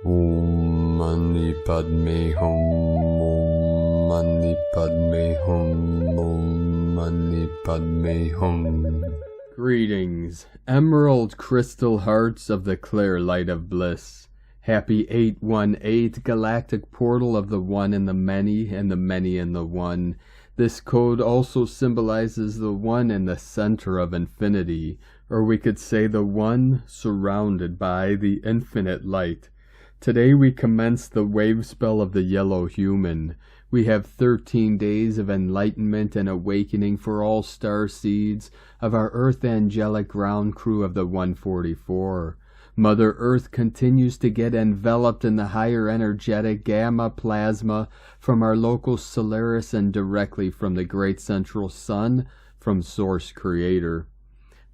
Om Mani Padme Hum. Om Mani Padme Hum. Om Mani Padme Hum. Greetings, emerald crystal hearts of the clear light of bliss. Happy 818 galactic portal of the one in the many and the many in the one. This code also symbolizes the one in the center of infinity, or we could say the one surrounded by the infinite light. Today we commence the wave spell of the yellow human. We have 13 days of enlightenment and awakening for all star seeds of our earth angelic ground crew of the 144. Mother Earth continues to get enveloped in the higher energetic gamma plasma from our local Solaris and directly from the great central sun from Source Creator.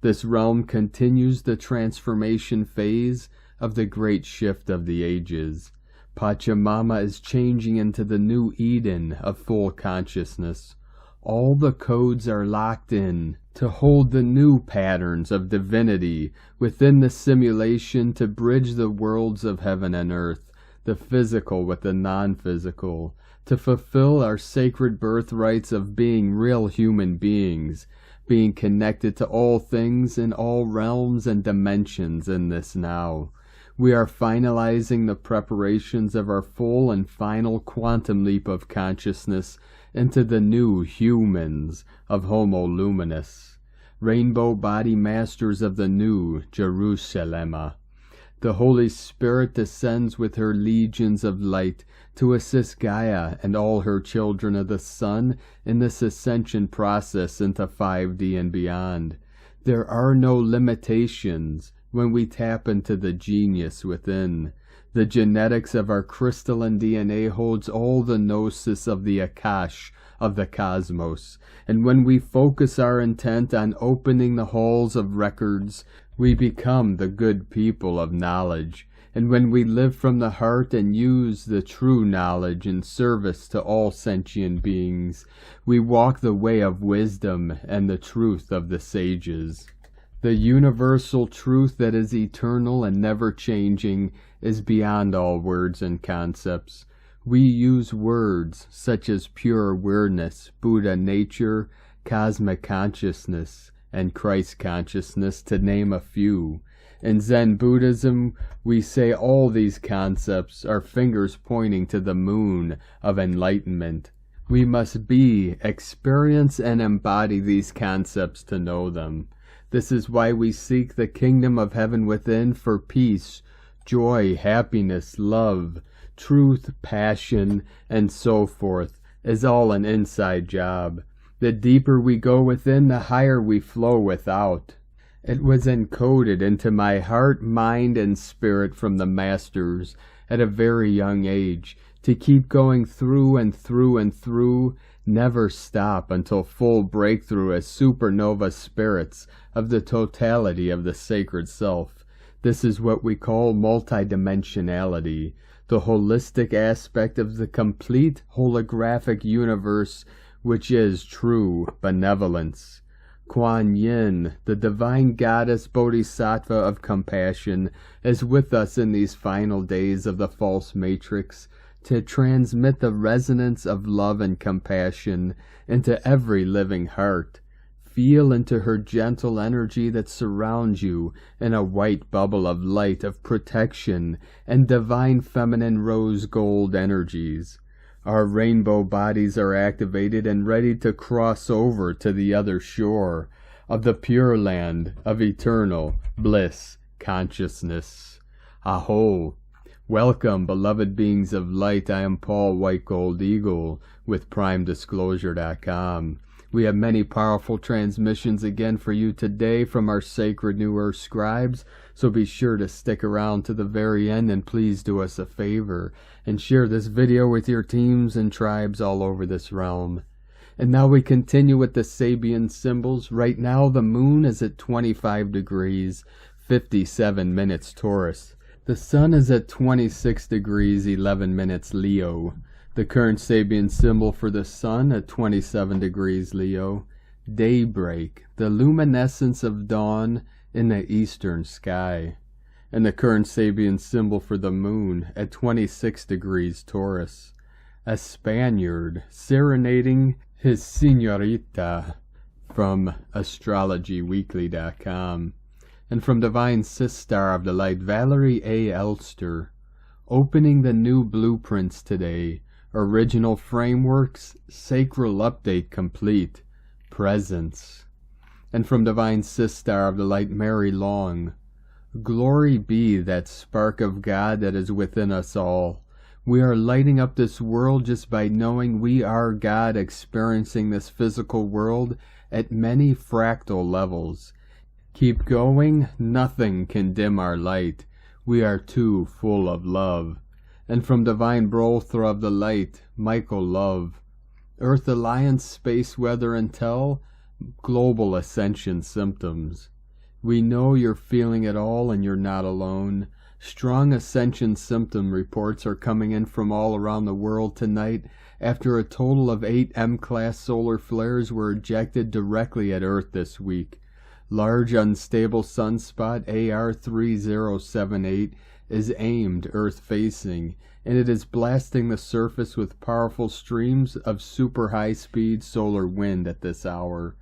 This realm continues the transformation phase of the great shift of the ages. Pachamama is changing into the new Eden of full consciousness. All the codes are locked in to hold the new patterns of divinity within the simulation to bridge the worlds of heaven and earth, the physical with the non-physical, to fulfill our sacred birthrights of being real human beings, being connected to all things in all realms and dimensions in this now. We are finalizing the preparations of our full and final quantum leap of consciousness into the new humans of Homo Luminous, rainbow body masters of the new Jerusalem. The Holy Spirit descends with her legions of light to assist Gaia and all her children of the sun in this ascension process into 5D and beyond. There are no limitations when we tap into the genius within. The genetics of our crystalline DNA holds all the gnosis of the Akash of the cosmos, and when we focus our intent on opening the halls of records, we become the good people of knowledge. And when we live from the heart and use the true knowledge in service to all sentient beings, we walk the way of wisdom and the truth of the sages. The universal truth that is eternal and never changing is beyond all words and concepts. We use words such as pure awareness, Buddha nature, cosmic consciousness, and Christ consciousness, to name a few. In Zen Buddhism, we say all these concepts are fingers pointing to the moon of enlightenment. We must be, experience, and embody these concepts to know them. This is why we seek the kingdom of heaven within for peace, joy, happiness, love, truth, passion, and so forth, is all an inside job. The deeper we go within, the higher we flow without. It was encoded into my heart, mind, and spirit from the masters at a very young age to keep going through and through and through, never stop until full breakthrough as supernova spirits of the totality of the sacred self. This is what we call multidimensionality, the holistic aspect of the complete holographic universe, which is true benevolence. Kuan Yin, the divine goddess bodhisattva of compassion, is with us in these final days of the false matrix to transmit the resonance of love and compassion into every living heart. Feel into her gentle energy that surrounds you in a white bubble of light of protection and divine feminine rose gold energies. Our rainbow bodies are activated and ready to cross over to the other shore of the pure land of eternal bliss consciousness. Aho! Welcome, beloved beings of light. I am Paul White Gold Eagle with PrimeDisclosure.com. We have many powerful transmissions again for you today from our sacred New Earth scribes, so be sure to stick around to the very end and please do us a favor and share this video with your teams and tribes all over this realm. And now we continue with the Sabian symbols. Right now the moon is at 25 degrees, 57 minutes Taurus. The sun is at 26 degrees, 11 minutes Leo. The current Sabian symbol for the sun at 27 degrees Leo. Daybreak, the luminescence of dawn in the eastern sky. and the current Sabian symbol for the moon at 26 degrees Taurus. A Spaniard serenading his señorita from astrologyweekly.com. And from Divine Sistar of the Light, Valerie A. Elster, opening the new blueprints today. Original frameworks, sacral update complete. Presence. And from Divine Sistar of the Light, Mary Long, glory be that spark of God that is within us all. We are lighting up this world just by knowing we are God, experiencing this physical world at many fractal levels. Keep going, nothing can dim our light. We are too full of love. And from Divine Brothra of the Light, Michael Love, Earth Alliance Space Weather Intel, Global Ascension Symptoms. We know you're feeling it all and you're not alone. Strong Ascension symptom reports are coming in from all around the world tonight after a total of 8 M-class solar flares were ejected directly at Earth this week. Large unstable sunspot AR3078 is aimed Earth-facing, and it is blasting the surface with powerful streams of super high-speed solar wind at this hour.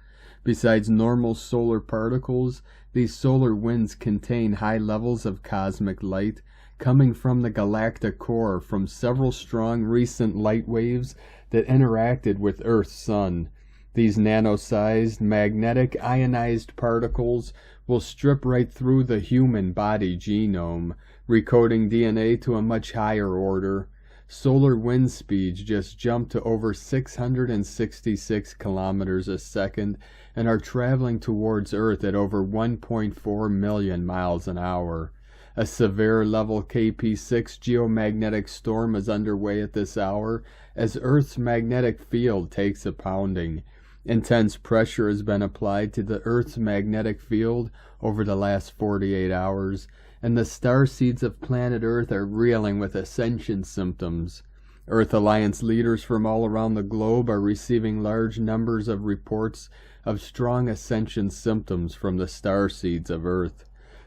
Besides normal solar particles, these solar winds contain high levels of cosmic light coming from the galactic core from several strong recent light waves that interacted with Earth's sun. These nano-sized, magnetic, ionized particles will strip right through the human body genome, recoding DNA to a much higher order. Solar wind speeds just jumped to over 666 kilometers a second and are traveling towards Earth at over 1.4 million miles an hour. A severe level KP6 geomagnetic storm is underway at this hour as Earth's magnetic field takes a pounding. Intense pressure has been applied to the Earth's magnetic field over the last 48 hours, and the starseeds of planet Earth are reeling with ascension symptoms. Earth Alliance leaders from all around the globe are receiving large numbers of reports of strong ascension symptoms from the starseeds of Earth.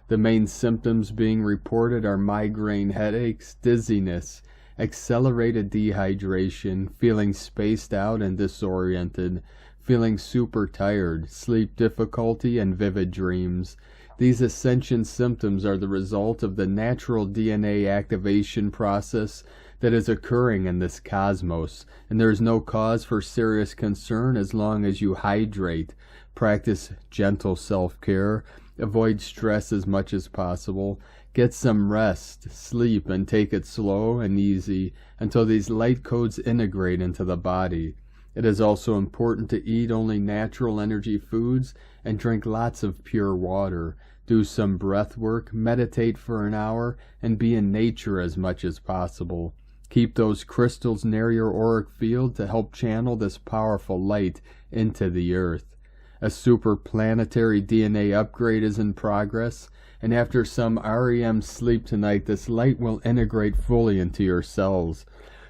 The main symptoms being reported are migraine headaches, dizziness, accelerated dehydration, feeling spaced out and disoriented, feeling super tired, sleep difficulty, and vivid dreams. These ascension symptoms are the result of the natural DNA activation process that is occurring in this cosmos, and there is no cause for serious concern as long as you hydrate, practice gentle self-care, avoid stress as much as possible, get some rest, sleep, and take it slow and easy until these light codes integrate into the body. It is also important to eat only natural energy foods and drink lots of pure water. Do some breath work, meditate for an hour, and be in nature as much as possible. Keep those crystals near your auric field to help channel this powerful light into the earth. A super planetary DNA upgrade is in progress, and after some REM sleep tonight, this light will integrate fully into your cells.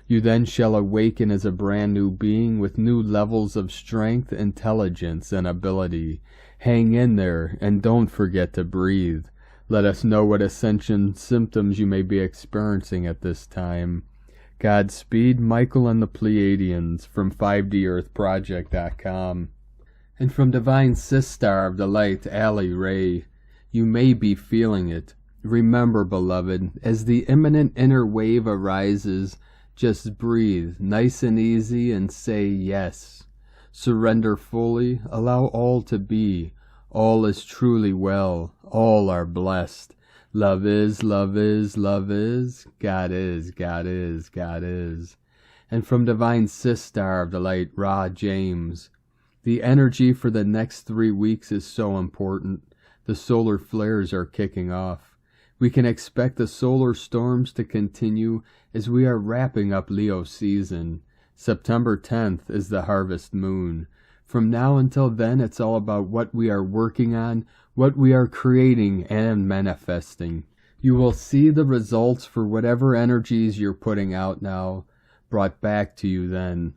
You then shall awaken as a brand new being with new levels of strength, intelligence, and ability. Hang in there, and don't forget to breathe. Let us know what ascension symptoms you may be experiencing at this time. Godspeed, Michael and the Pleiadians, from 5DEarthProject.com. And from Divine Sistar of the Light, Allie Ray, you may be feeling it. Remember, beloved, as the imminent inner wave arises, just breathe, nice and easy, and say yes. Surrender fully, allow all to be. All is truly well, all are blessed. Love is, love is, love is. God is, God is, God is. And from Divine Sistar of the Light, Ra James, the energy for the next 3 weeks is so important. The solar flares are kicking off. We can expect the solar storms to continue as we are wrapping up Leo season. September 10th is the harvest moon. From now until then, it's all about what we are working on, what we are creating and manifesting. You will see the results for whatever energies you're putting out now, brought back to you then.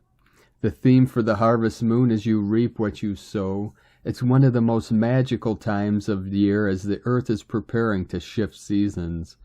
The theme for the harvest moon is you reap what you sow, It's one of the most magical times of the year as the Earth is preparing to shift seasons.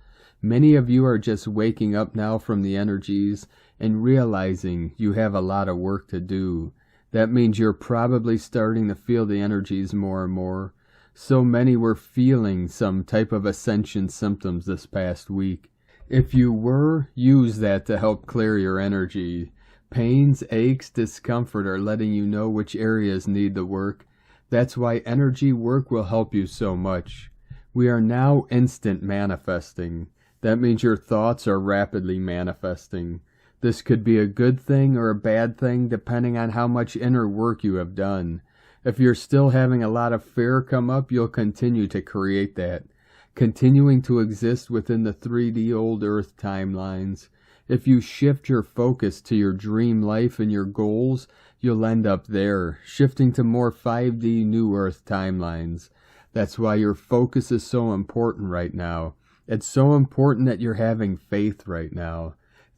Many of you are just waking up now from the energies and realizing you have a lot of work to do. That means you're probably starting to feel the energies more and more. So many were feeling some type of ascension symptoms this past week. If you were, use that to help clear your energy. Pains, aches, discomfort are letting you know which areas need the work. That's why energy work will help you so much. We are now instant manifesting. That means your thoughts are rapidly manifesting. This could be a good thing or a bad thing depending on how much inner work you have done. If you're still having a lot of fear come up, you'll continue to create that, continuing to exist within the 3D old Earth timelines. If you shift your focus to your dream life and your goals, you'll end up there, shifting to more 5D new Earth timelines. That's why your focus is so important right now. It's so important that you're having faith right now.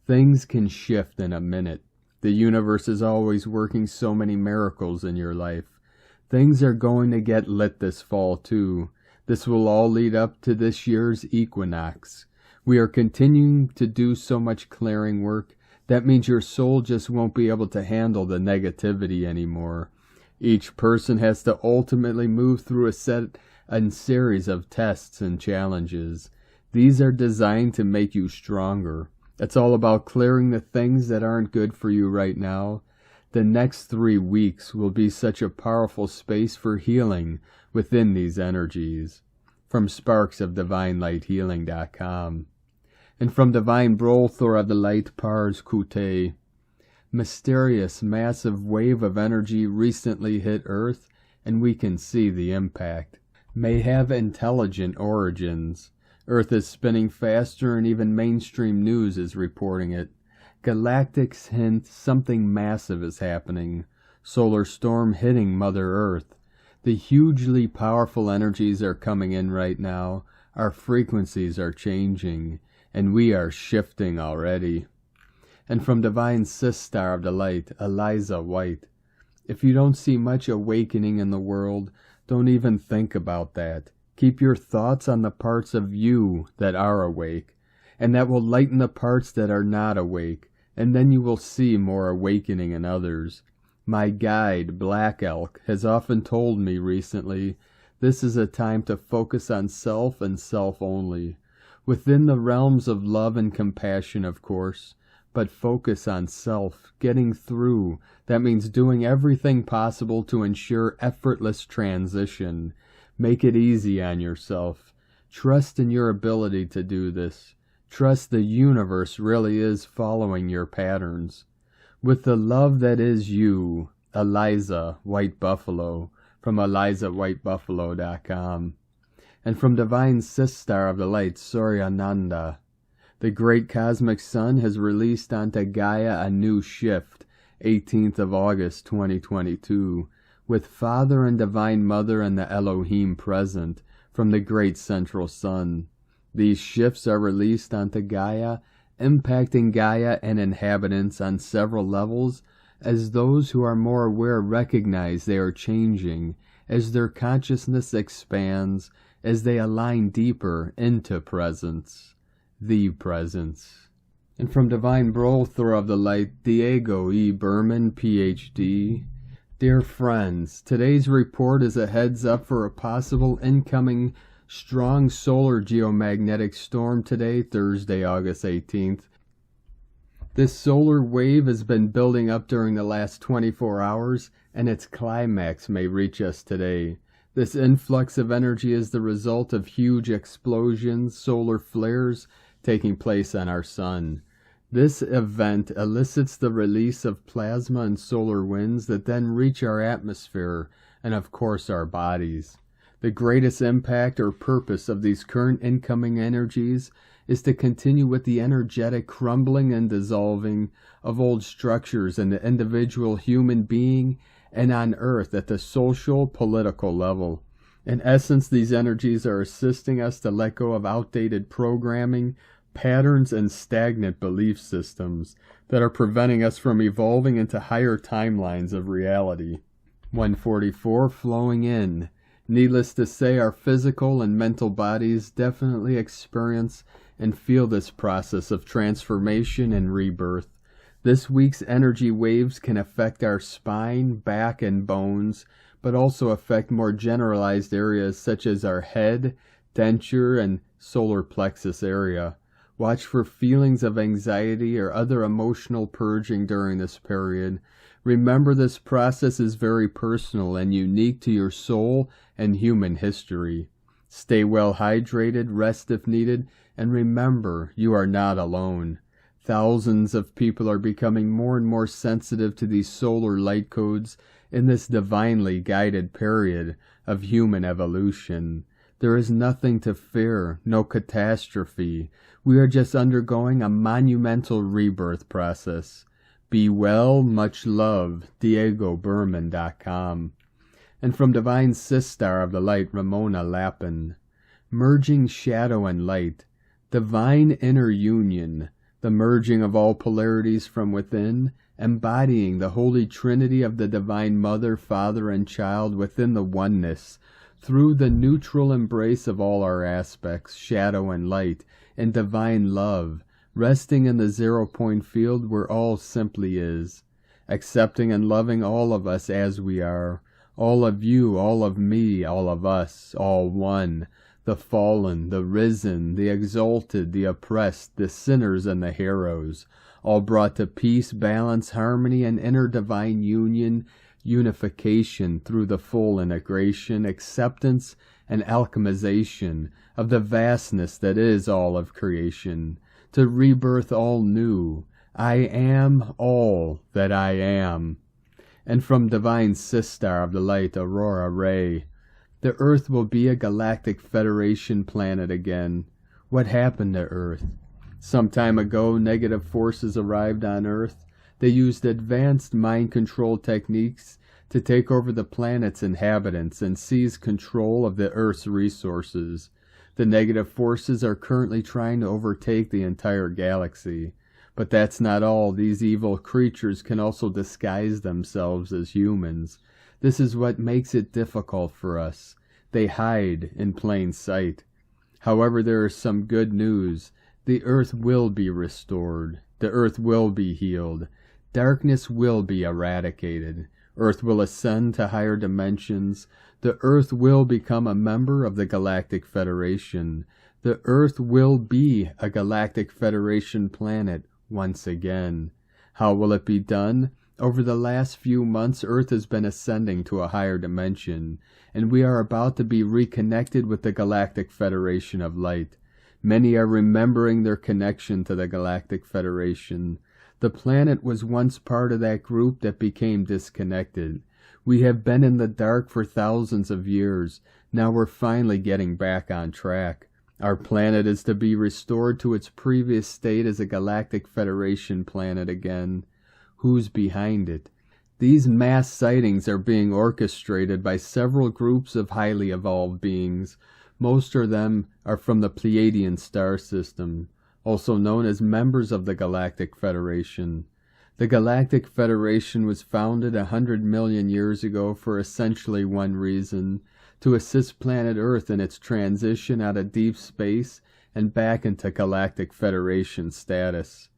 Things can shift in a minute. The universe is always working so many miracles in your life. Things are going to get lit this fall too. This will all lead up to this year's equinox. We are continuing to do so much clearing work. That means your soul just won't be able to handle the negativity anymore. Each person has to ultimately move through a set and series of tests and challenges. These are designed to make you stronger. It's all about clearing the things that aren't good for you right now. The next 3 weeks will be such a powerful space for healing within these energies. From sparksofdivinelighthealing.com. And from Divine Brolthor of the Light Pars Kute. Mysterious, massive wave of energy recently hit Earth, and we can see the impact. May have intelligent origins. Earth is spinning faster and even mainstream news is reporting it. Galactic's hint something massive is happening. Solar storm hitting Mother Earth. The hugely powerful energies are coming in right now. Our frequencies are changing, and we are shifting already. And from Divine Sister of the Light, Eliza White. If you don't see much awakening in the world, don't even think about that. Keep your thoughts on the parts of you that are awake, and that will lighten the parts that are not awake, and then you will see more awakening in others. My guide, Black Elk, has often told me recently, this is a time to focus on self and self only. Within the realms of love and compassion, of course, but focus on self, getting through. That means doing everything possible to ensure effortless transition. Make it easy on yourself. Trust in your ability to do this. Trust the universe really is following your patterns. With the love that is you, Eliza White Buffalo, from ElizaWhiteBuffalo.com. And from Divine Sister of the Light, Suryananda. The great cosmic sun has released onto Gaia a new shift, 18th of August 2022, with Father and Divine Mother and the Elohim present from the great central sun. These shifts are released onto Gaia, impacting Gaia and inhabitants on several levels, as those who are more aware recognize they are changing, as their consciousness expands, as they align deeper into presence. The presence. And from Divine Brolthor of the Light, Diego E. Berman, Ph.D. Dear friends, today's report is a heads up for a possible incoming strong solar geomagnetic storm today, Thursday, August 18th. This solar wave has been building up during the last 24 hours, and its climax may reach us today. This influx of energy is the result of huge explosions, solar flares, taking place on our sun. This event elicits the release of plasma and solar winds that then reach our atmosphere and, of course, our bodies. The greatest impact or purpose of these current incoming energies is to continue with the energetic crumbling and dissolving of old structures in the individual human being and on Earth at the social, political level. In essence, these energies are assisting us to let go of outdated programming, patterns, and stagnant belief systems that are preventing us from evolving into higher timelines of reality. 144, flowing in. Needless to say, our physical and mental bodies definitely experience and feel this process of transformation and rebirth. This week's energy waves can affect our spine, back, and bones, but also affect more generalized areas such as our head, denture, and solar plexus area. Watch for feelings of anxiety or other emotional purging during this period. Remember, this process is very personal and unique to your soul and human history. Stay well hydrated, rest if needed, and remember, you are not alone. Thousands of people are becoming more and more sensitive to these solar light codes in this divinely guided period of human evolution. There is nothing to fear, no catastrophe. We are just undergoing a monumental rebirth process. Be well, much love, DiegoBerman.com. And from Divine Sistar of the Light, Ramona Lappin. Merging shadow and light, divine inner union, the merging of all polarities from within, embodying the Holy Trinity of the Divine Mother, Father, and Child within the oneness, through the neutral embrace of all our aspects, shadow and light, and divine love, resting in the 0-point field where all simply is, accepting and loving all of us as we are, all of you, all of me, all of us, all one, the fallen, the risen, the exalted, the oppressed, the sinners and the heroes, all brought to peace, balance, harmony, and inner divine unification through the full integration, acceptance, and alchemization of the vastness that is all of creation, to rebirth all new. I am all that I am. And from Divine Sistar of the Light, Aurora Ray, the Earth will be a Galactic Federation planet again. What happened to Earth? Some time ago, negative forces arrived on Earth. They used advanced mind control techniques to take over the planet's inhabitants and seize control of the Earth's resources. The negative forces are currently trying to overtake the entire galaxy. But that's not all. These evil creatures can also disguise themselves as humans. This is what makes it difficult for us. They hide in plain sight. However, there is some good news. The Earth will be restored. The Earth will be healed. Darkness will be eradicated. Earth will ascend to higher dimensions. The Earth will become a member of the Galactic Federation. The Earth will be a Galactic Federation planet once again. How will it be done? Over the last few months, Earth has been ascending to a higher dimension, and we are about to be reconnected with the Galactic Federation of Light. Many are remembering their connection to the Galactic Federation. The planet was once part of that group that became disconnected. We have been in the dark for thousands of years. Now we're finally getting back on track. Our planet is to be restored to its previous state as a Galactic Federation planet again. Who's behind it? These mass sightings are being orchestrated by several groups of highly evolved beings. Most of them are from the Pleiadian star system, also known as members of the Galactic Federation. The Galactic Federation was founded 100 million years ago for essentially one reason: to assist planet Earth in its transition out of deep space and back into Galactic Federation status.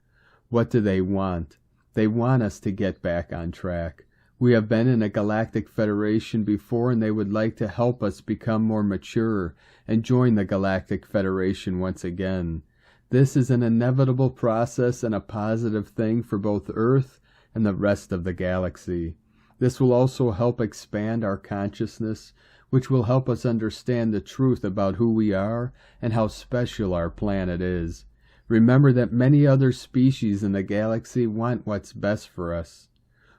What do they want? They want us to get back on track. We have been in a Galactic Federation before, and they would like to help us become more mature and join the Galactic Federation once again. This is an inevitable process and a positive thing for both Earth and the rest of the galaxy. This will also help expand our consciousness, which will help us understand the truth about who we are and how special our planet is. Remember that many other species in the galaxy want what's best for us.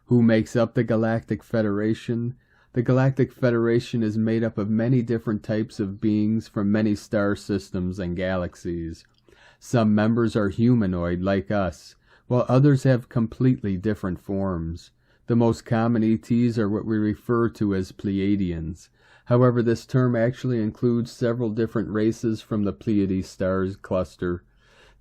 Who makes up the Galactic Federation? The Galactic Federation is made up of many different types of beings from many star systems and galaxies. Some members are humanoid like us, while others have completely different forms. The most common ETs are what we refer to as Pleiadians. However, this term actually includes several different races from the Pleiades stars cluster.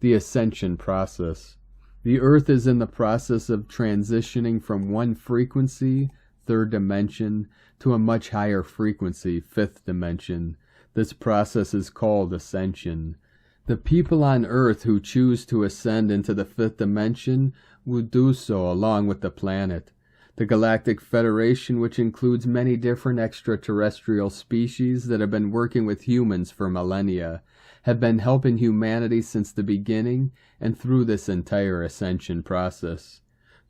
The Ascension process. The Earth is in the process of transitioning from one frequency third dimension, to a much higher frequency, fifth dimension. This process is called Ascension. The people on Earth who choose to ascend into the fifth dimension will do so along with the planet. The Galactic Federation, which includes many different extraterrestrial species that have been working with humans for millennia, have been helping humanity since the beginning and through this entire ascension process.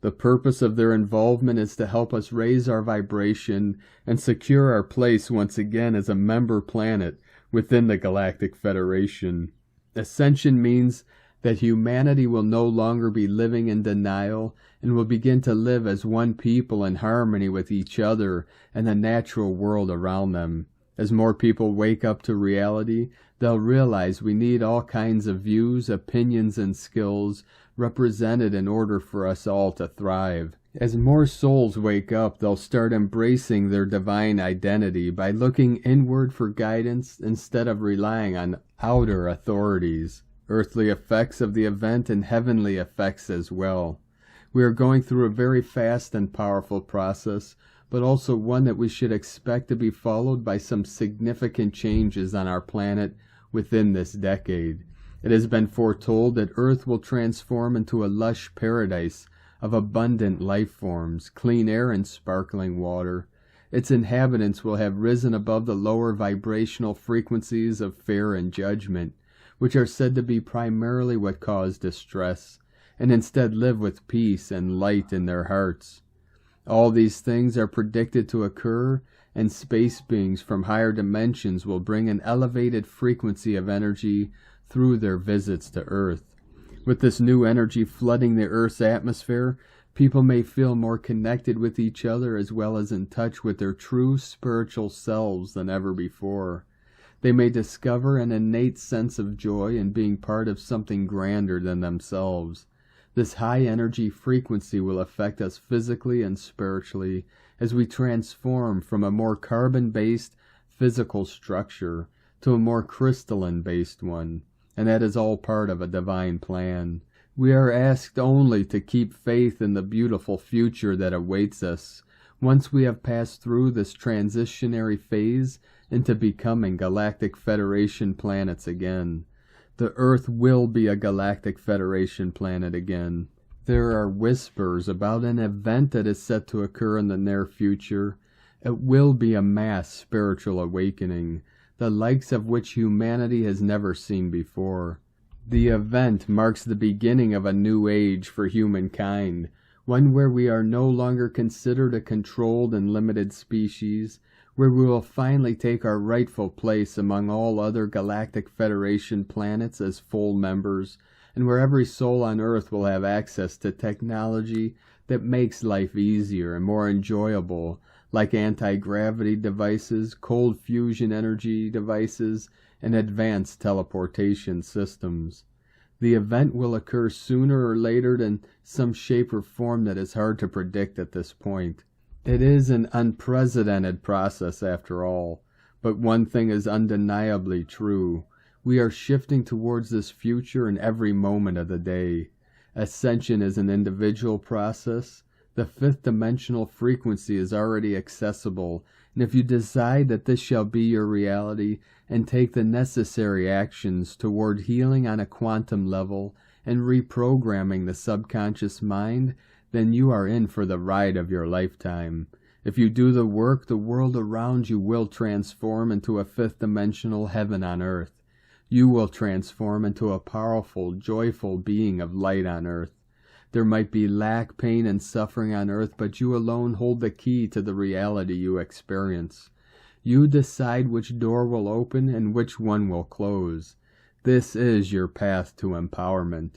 The purpose of their involvement is to help us raise our vibration and secure our place once again as a member planet within the Galactic Federation. Ascension means that humanity will no longer be living in denial and will begin to live as one people in harmony with each other and the natural world around them. As more people wake up to reality, they'll realize we need all kinds of views, opinions, and skills represented in order for us all to thrive. As more souls wake up, they'll start embracing their divine identity by looking inward for guidance instead of relying on outer authorities, earthly effects of the event, and heavenly effects as well. We are going through a very fast and powerful process, but also one that we should expect to be followed by some significant changes on our planet within this decade. It has been foretold that Earth will transform into a lush paradise of abundant life forms, clean air, and sparkling water. Its inhabitants will have risen above the lower vibrational frequencies of fear and judgment, which are said to be primarily what cause distress, and instead live with peace and light in their hearts. All these things are predicted to occur, and space beings from higher dimensions will bring an elevated frequency of energy through their visits to Earth. With this new energy flooding the Earth's atmosphere, people may feel more connected with each other as well as in touch with their true spiritual selves than ever before. They may discover an innate sense of joy in being part of something grander than themselves. This high energy frequency will affect us physically and spiritually as we transform from a more carbon-based physical structure to a more crystalline-based one, and that is all part of a divine plan. We are asked only to keep faith in the beautiful future that awaits us once we have passed through this transitionary phase into becoming Galactic Federation planets again. The Earth will be a Galactic Federation planet again. There are whispers about an event that is set to occur in the near future. It will be a mass spiritual awakening, the likes of which humanity has never seen before. The event marks the beginning of a new age for humankind, one where we are no longer considered a controlled and limited species, where we will finally take our rightful place among all other Galactic Federation planets as full members, and where every soul on Earth will have access to technology that makes life easier and more enjoyable, like anti-gravity devices, cold fusion energy devices, and advanced teleportation systems. The event will occur sooner or later in some shape or form that is hard to predict at this point. It is an unprecedented process after all, but one thing is undeniably true. We are shifting towards this future in every moment of the day. Ascension is an individual process. The fifth dimensional frequency is already accessible, and if you decide that this shall be your reality and take the necessary actions toward healing on a quantum level and reprogramming the subconscious mind, then you are in for the ride of your lifetime. If you do the work, the world around you will transform into a fifth dimensional heaven on earth. You will transform into a powerful, joyful being of light on earth. There might be lack, pain, and suffering on earth, but you alone hold the key to the reality you experience. You decide which door will open and which one will close. This is your path to empowerment.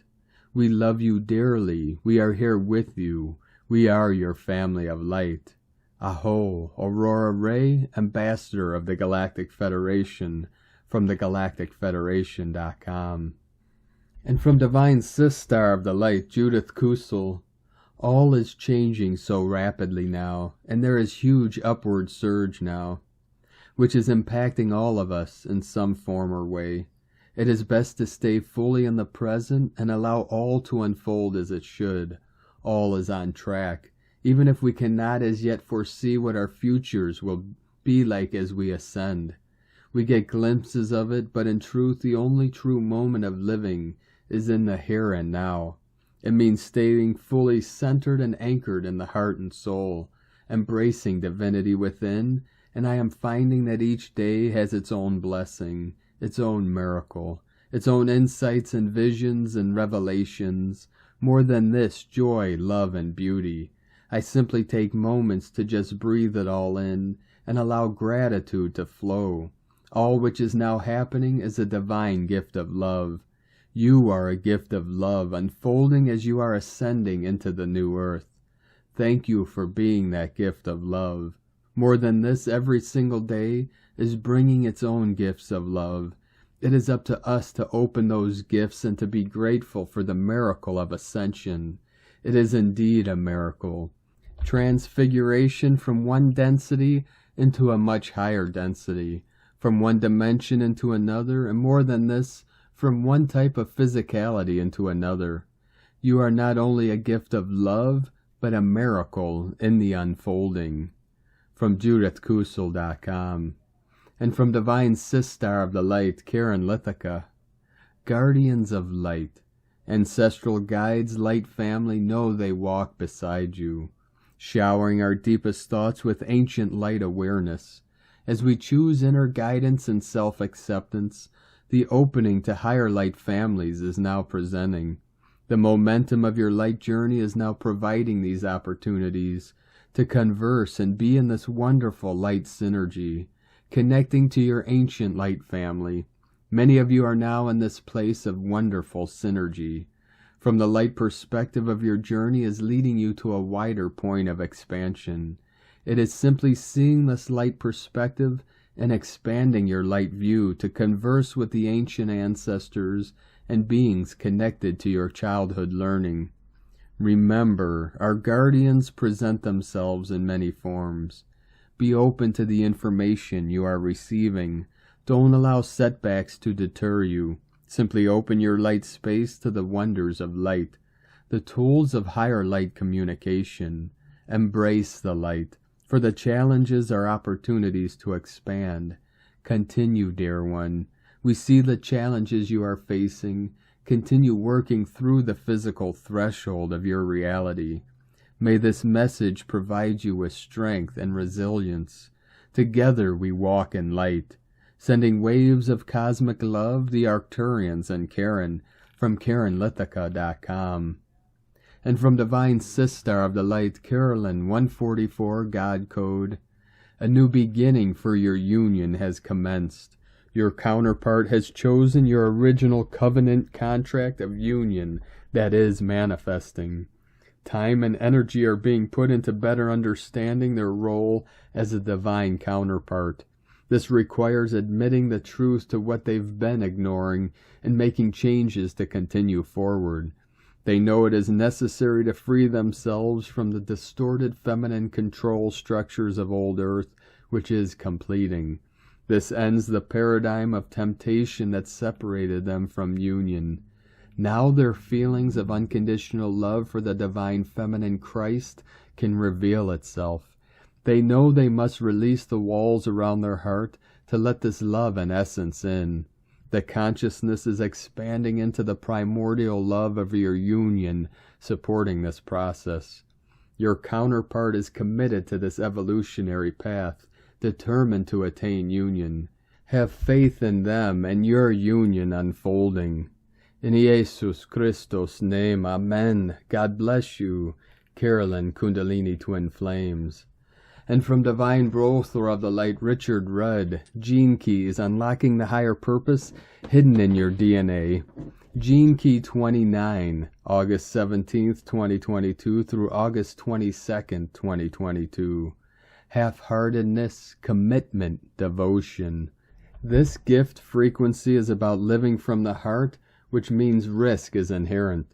We love you dearly. We are here with you. We are your family of light. Aho, Aurora Ray, Ambassador of the Galactic Federation, from thegalacticfederation.com. And from Divine Sistar of the Light, Judith Kusel, all is changing so rapidly now, and there is huge upward surge now, which is impacting all of us in some form or way. It is best to stay fully in the present and allow all to unfold as it should. All is on track. even if we cannot as yet foresee what our futures will be like as we ascend. We get glimpses of it, but in truth, the only true moment of living is in the here and now. It means staying fully centered and anchored in the heart and soul, embracing divinity within, and I am finding that each day has its own blessing, its own miracle, its own insights and visions and revelations. More than this, joy, love, and beauty. I simply take moments to just breathe it all in and allow gratitude to flow. All which is now happening is a divine gift of love. You are a gift of love, unfolding as you are ascending into the new earth. Thank you for being that gift of love. More than this, every single day is bringing its own gifts of love. It is up to us to open those gifts and to be grateful for the miracle of ascension. It is indeed a miracle. Transfiguration from one density into a much higher density, from one dimension into another, and more than this, from one type of physicality into another. You are not only a gift of love, but a miracle in the unfolding. From JudithKusel.com. And from Divine Sistar of the Light, Karen Lithica. Guardians of Light, ancestral guides, light family, know they walk beside you, showering our deepest thoughts with ancient light awareness. As we choose inner guidance and self-acceptance, the opening to higher light families is now presenting. The momentum of your light journey is now providing these opportunities to converse and be in this wonderful light synergy, connecting to your ancient light family. Many of you are now in this place of wonderful synergy. From the light perspective of your journey is leading you to a wider point of expansion. It is simply seeing this light perspective and expanding your light view to converse with the ancient ancestors and beings connected to your childhood learning. Remember, our guardians present themselves in many forms. Be open to the information you are receiving. Don't allow setbacks to deter you. Simply open your light space to the wonders of light, the tools of higher light communication. Embrace the light, for the challenges are opportunities to expand. Continue, dear one. We see the challenges you are facing. Continue working through the physical threshold of your reality. May this message provide you with strength and resilience. Together we walk in light, sending waves of cosmic love, the Arcturians and Karen, from KarenLithica.com. And from Divine Sistar of the Light, Carolyn 144, God Code. A new beginning for your union has commenced. Your counterpart has chosen your original covenant contract of union that is manifesting. Time and energy are being put into better understanding their role as a divine counterpart. This requires admitting the truth to what they've been ignoring and making changes to continue forward. They know it is necessary to free themselves from the distorted feminine control structures of old Earth, which is completing. This ends the paradigm of temptation that separated them from union. Now their feelings of unconditional love for the divine feminine Christ can reveal itself. They know they must release the walls around their heart to let this love and essence in. The consciousness is expanding into the primordial love of your union, supporting this process. Your counterpart is committed to this evolutionary path, determined to attain union. Have faith in them and your union unfolding. In Jesus Christos' name, Amen. God bless you. Carolyn Kundalini Twin Flames. And from Divine Brother of the Light, Richard Rudd, Gene Keys, Unlocking the Higher Purpose Hidden in Your DNA. Gene Key 29, August 17th, 2022 through August 22nd, 2022. Half-heartedness, commitment, devotion. This gift frequency is about living from the heart, which means risk is inherent.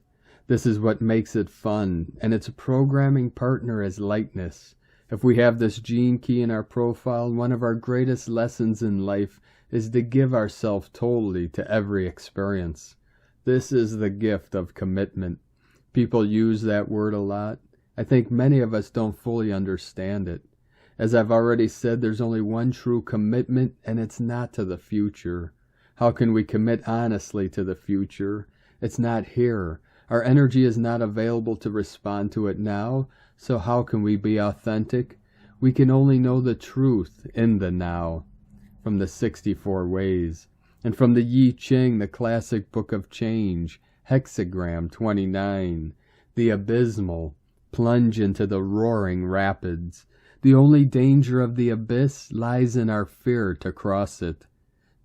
This is what makes it fun, and its programming partner is lightness. If we have this gene key in our profile, one of our greatest lessons in life is to give ourselves totally to every experience. This is the gift of commitment. People use that word a lot. I think many of us don't fully understand it. As I've already said, there's only one true commitment, and it's not to the future. How can we commit honestly to the future? It's not here. Our energy is not available to respond to it now, so how can we be authentic? We can only know the truth in the now. From the 64 Ways. And from the I Ching, the classic book of change, hexagram 29. The abysmal. Plunge into the roaring rapids. The only danger of the abyss lies in our fear to cross it.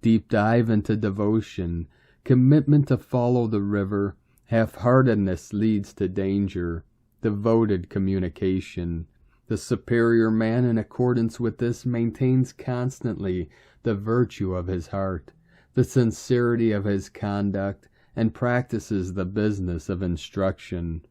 Deep dive into devotion. Commitment to follow the river. Half-heartedness leads to danger. Devoted communication. The superior man, in accordance with this, maintains constantly the virtue of his heart, the sincerity of his conduct, and practices the business of instruction.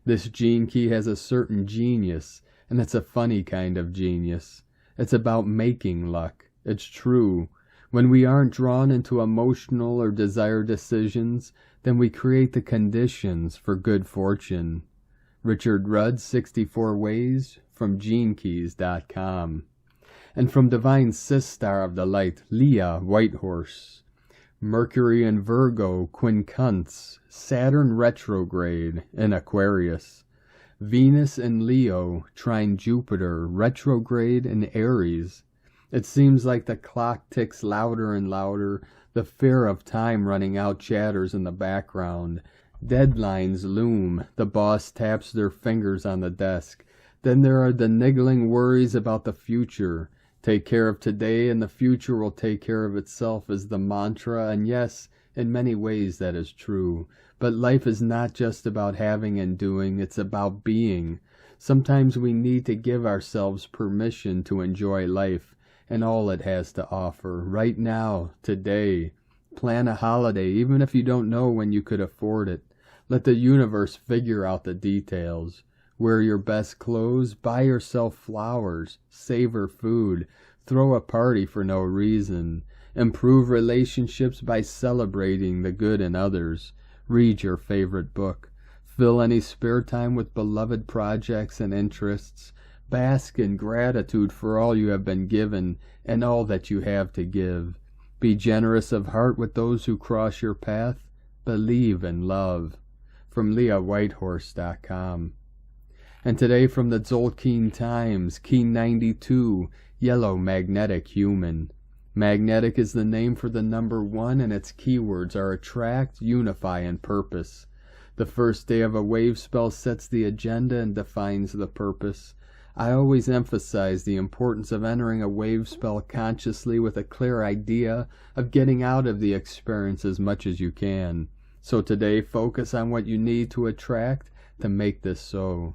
This gene key has a certain genius, and it's a funny kind of genius. It's about making luck. It's true. When we aren't drawn into emotional or desired decisions, then we create the conditions for good fortune. Richard Rudd's 64 Ways from GeneKeys.com. And from Divine Sistar of the Light, Leah Whitehorse. Mercury in Virgo, quincunx, Saturn retrograde in Aquarius. Venus in Leo, trine Jupiter, retrograde in Aries. It seems like the clock ticks louder and louder. The fear of time running out chatters in the background. Deadlines loom. The boss taps their fingers on the desk. Then there are the niggling worries about the future. Take care of today and the future will take care of itself is the mantra, and yes, in many ways that is true. But life is not just about having and doing, it's about being. Sometimes we need to give ourselves permission to enjoy life and all it has to offer, right now, today. Plan a holiday, even if you don't know when you could afford it. Let the universe figure out the details. Wear your best clothes, buy yourself flowers, savor food, throw a party for no reason. Improve relationships by celebrating the good in others. Read your favorite book. Fill any spare time with beloved projects and interests. Bask in gratitude for all you have been given and all that you have to give. Be generous of heart with those who cross your path. Believe in love. From LeahWhitehorse.com. And today from the Tzolk'in Times, Key 92, Yellow Magnetic Human. Magnetic is the name for the number 1, and its keywords are attract, unify, and purpose. The first day of a wave spell sets the agenda and defines the purpose. I always emphasize the importance of entering a wave spell consciously with a clear idea of getting out of the experience as much as you can. So today, focus on what you need to attract to make this so.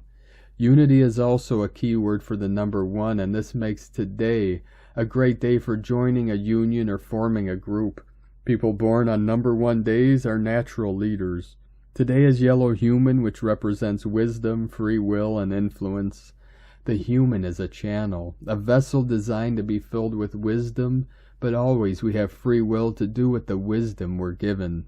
Unity is also a key word for the number 1, and this makes today a great day for joining a union or forming a group. People born on number 1 days are natural leaders. Today is Yellow Human, which represents wisdom, free will, and influence. The human is a channel, a vessel designed to be filled with wisdom, but always we have free will to do with the wisdom we're given.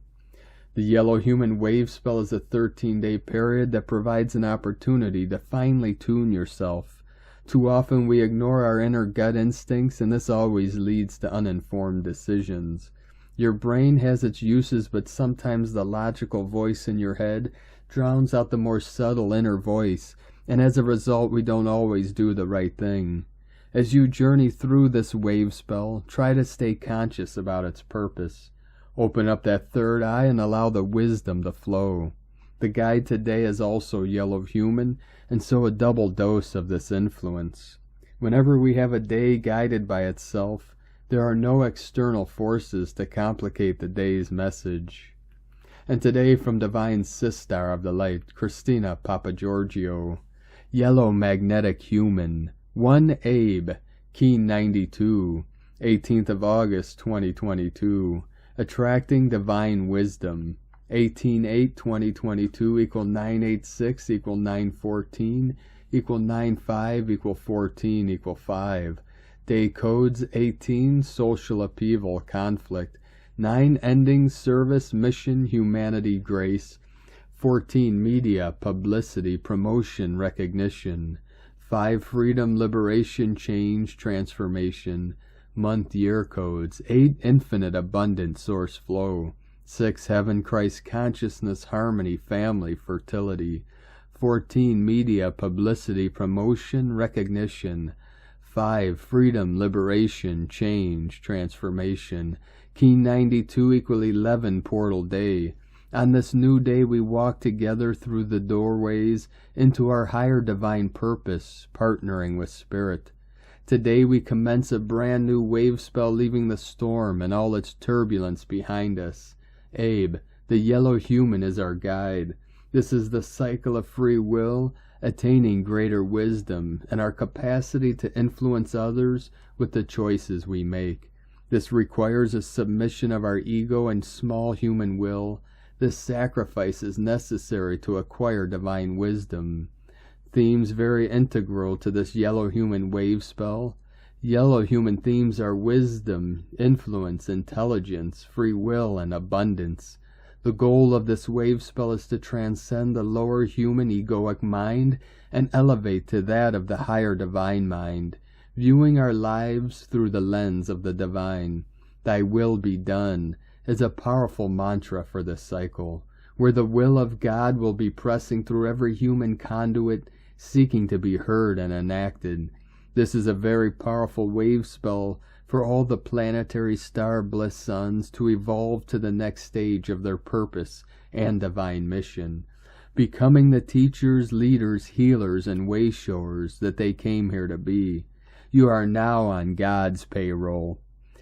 The Yellow Human wave spell is a 13-day period that provides an opportunity to finely tune yourself. Too often we ignore our inner gut instincts, and this always leads to uninformed decisions. Your brain has its uses, but sometimes the logical voice in your head drowns out the more subtle inner voice, and as a result we don't always do the right thing. As you journey through this wave spell, try to stay conscious about its purpose. Open up that third eye and allow the wisdom to flow. The guide today is also Yellow Human, and so a double dose of this influence. Whenever we have a day guided by itself, there are no external forces to complicate the day's message. And today from Divine Sistar of the Light, Christina Papagiorgio, Yellow Magnetic Human, 1 Abe, Key 92, 18th of August 2022. Attracting Divine Wisdom, 18/8/2022 equal 986 equal 914 equal 95 equal 14 equal 5. Day codes 18, social upheaval, conflict, 9 endings, service, mission, humanity, grace, 14. Media, publicity, promotion, recognition. 5. Freedom, liberation, change, transformation. Month, year codes. 8. Infinite, abundant, source flow. 6. Heaven, Christ consciousness, harmony, family, fertility. 14. Media, publicity, promotion, recognition. 5. Freedom, liberation, change, transformation. Key 92 equal 11 portal day. On this new day we walk together through the doorways into our higher divine purpose, partnering with Spirit. Today we commence a brand new wave spell, leaving the storm and all its turbulence behind us. Abe, the yellow human, is our guide. This is the cycle of free will, attaining greater wisdom, and our capacity to influence others with the choices we make. This requires a submission of our ego and small human will. This sacrifice is necessary to acquire divine wisdom. Themes very integral to this yellow human wave spell. Yellow human themes are wisdom, influence, intelligence, free will, and abundance. The goal of this wave spell is to transcend the lower human egoic mind and elevate to that of the higher divine mind, viewing our lives through the lens of the divine. Thy will be done is a powerful mantra for this cycle, where the will of God will be pressing through every human conduit, seeking to be heard and enacted. This is a very powerful wave spell for all the planetary star bliss sons to evolve to the next stage of their purpose and divine mission, becoming the teachers, leaders, healers, and way-showers that they came here to be. You are now on God's payroll.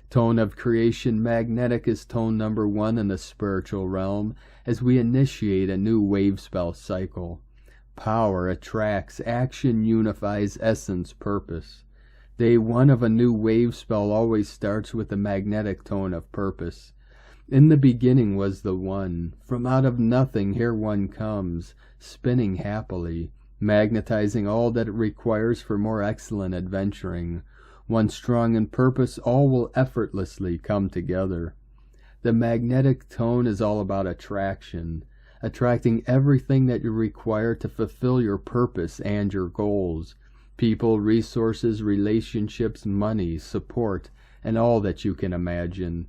Tone of creation magnetic is tone number 1 in the spiritual realm as we initiate a new wave spell cycle. Power attracts, action unifies, essence purpose. Day 1 of a new wave spell always starts with the magnetic tone of purpose. In the beginning was the One. From out of nothing here One comes, spinning happily, magnetizing all that it requires for more excellent adventuring. One strong in purpose, all will effortlessly come together. The magnetic tone is all about attraction, attracting everything that you require to fulfill your purpose and your goals. People, resources, relationships, money, support, and all that you can imagine.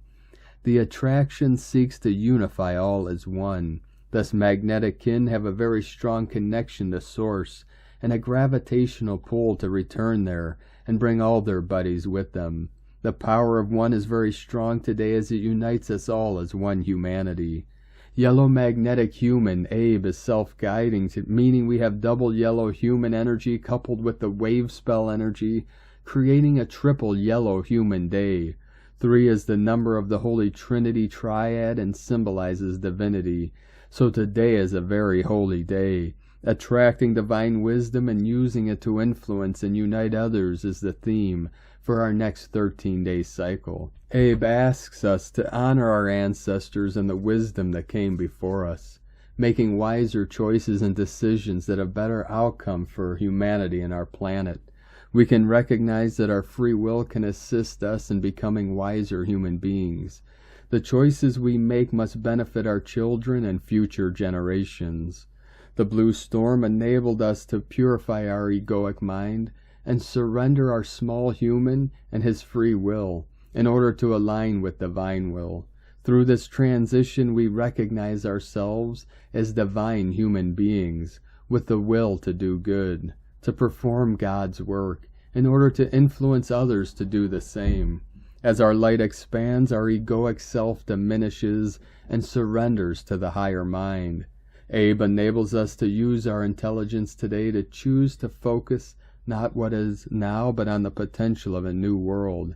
The attraction seeks to unify all as one. Thus magnetic kin have a very strong connection to source, and a gravitational pull to return there and bring all their buddies with them. The power of one is very strong today as it unites us all as one humanity. Yellow magnetic human, Abe, is self-guiding, meaning we have double yellow human energy coupled with the wave spell energy, creating a triple yellow human day. 3 is the number of the Holy Trinity triad and symbolizes divinity. So today is a very holy day. Attracting divine wisdom and using it to influence and unite others is the theme for our next 13-day cycle. Abe asks us to honor our ancestors and the wisdom that came before us, making wiser choices and decisions that have better outcome for humanity and our planet. We can recognize that our free will can assist us in becoming wiser human beings. The choices we make must benefit our children and future generations. The blue storm enabled us to purify our egoic mind and surrender our small human and his free will in order to align with divine will. Through this transition, we recognize ourselves as divine human beings with the will to do good, to perform God's work, in order to influence others to do the same. As our light expands, our egoic self diminishes and surrenders to the higher mind. Abe enables us to use our intelligence today to choose to focus not what is now, but on the potential of a new world,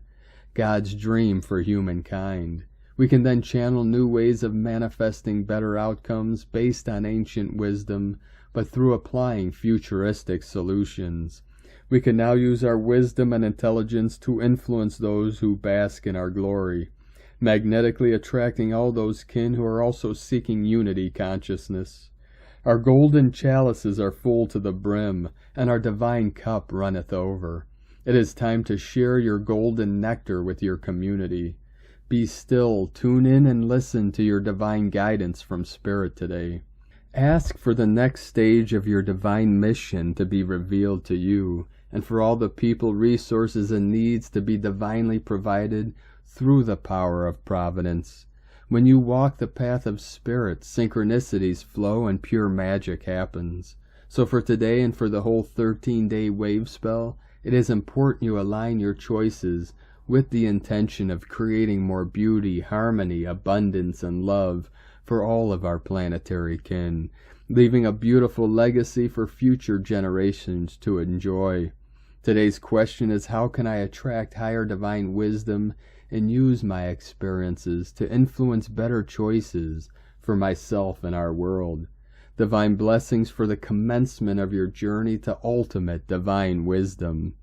God's dream for humankind. We can then channel new ways of manifesting better outcomes based on ancient wisdom, but through applying futuristic solutions. We can now use our wisdom and intelligence to influence those who bask in our glory, magnetically attracting all those kin who are also seeking unity consciousness. Our golden chalices are full to the brim, and our divine cup runneth over. It is time to share your golden nectar with your community. Be still, tune in, and listen to your divine guidance from Spirit today. Ask for the next stage of your divine mission to be revealed to you, and for all the people, resources, and needs to be divinely provided through the power of providence. When you walk the path of spirit, synchronicities flow and pure magic happens. So for today and for the whole 13-day wave spell, it is important you align your choices with the intention of creating more beauty, harmony, abundance, and love for all of our planetary kin, leaving a beautiful legacy for future generations to enjoy. Today's question is, how can I attract higher divine wisdom and use my experiences to influence better choices for myself and our world? Divine blessings for the commencement of your journey to ultimate divine wisdom.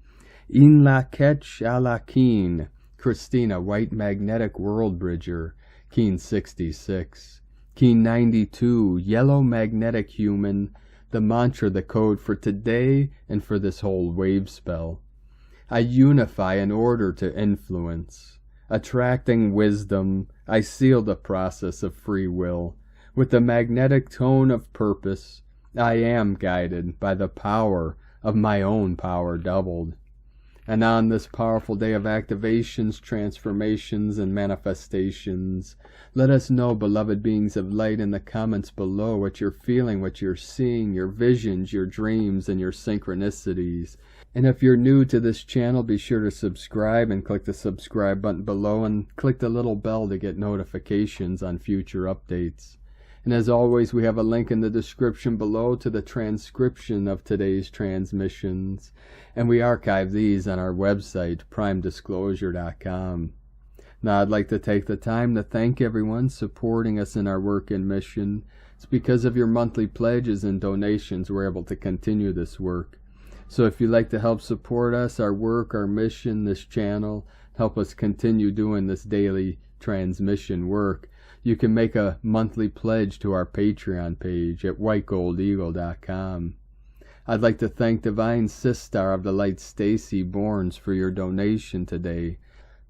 In la ketch a la keen, Christina, White Magnetic World Bridger, Keen 66. Keen 92, Yellow Magnetic Human, the mantra, the code for today and for this whole wave spell. I unify in order to influence. Attracting wisdom, I seal the process of free will. With the magnetic tone of purpose, I am guided by the power of my own power doubled. And on this powerful day of activations, transformations, and manifestations, let us know, beloved beings of light, in the comments below what you're feeling, what you're seeing, your visions, your dreams, and your synchronicities. And if you're new to this channel, be sure to subscribe and click the subscribe button below and click the little bell to get notifications on future updates. And as always, we have a link in the description below to the transcription of today's transmissions, and we archive these on our website, primedisclosure.com. Now, I'd like to take the time to thank everyone supporting us in our work and mission. It's because of your monthly pledges and donations we're able to continue this work. So if you'd like to help support us, our work, our mission, this channel, help us continue doing this daily transmission work, you can make a monthly pledge to our Patreon page at whitegoldeagle.com. I'd like to thank Divine Sistar of the Light Stacy Borns for your donation today.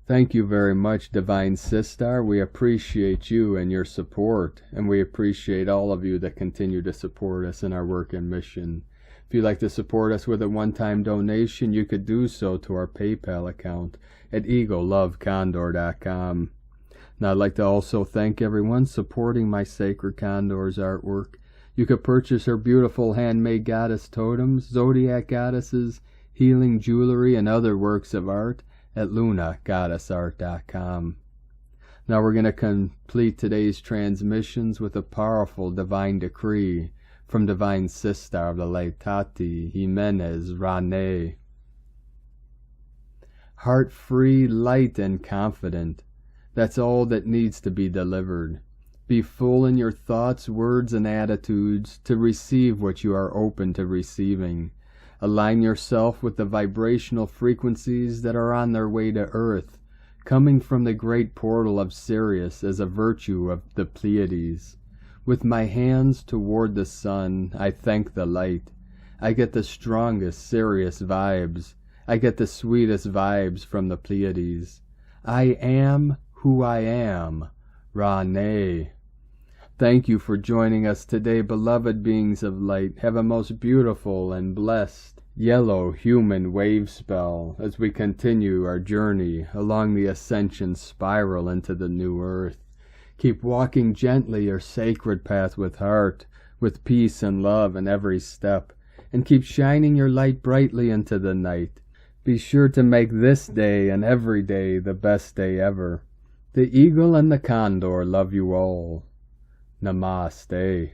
Thank you very much, Divine Sistar. We appreciate you and your support, and we appreciate all of you that continue to support us in our work and mission. If you'd like to support us with a one-time donation, you could do so to our PayPal account at eaglelovecondor.com. Now, I'd like to also thank everyone supporting my Sacred Condor's artwork. You could purchase her beautiful handmade goddess totems, zodiac goddesses, healing jewelry, and other works of art at lunagoddessart.com. Now we're going to complete today's transmissions with a powerful divine decree from Divine Sistar of the Light Tati Jimenez Rane. Heart free, light, and confident. That's all that needs to be delivered. Be full in your thoughts, words, and attitudes to receive what you are open to receiving. Align yourself with the vibrational frequencies that are on their way to Earth, coming from the great portal of Sirius as a virtue of the Pleiades. With my hands toward the sun, I thank the light. I get the strongest Sirius vibes. I get the sweetest vibes from the Pleiades. I am who I am, Rane. Thank you for joining us today, beloved beings of light. Have a most beautiful and blessed yellow human wave spell as we continue our journey along the Ascension spiral into the new Earth. Keep walking gently your sacred path with heart, with peace and love in every step, and keep shining your light brightly into the night. Be sure to make this day and every day the best day ever. The eagle and the condor love you all. Namaste.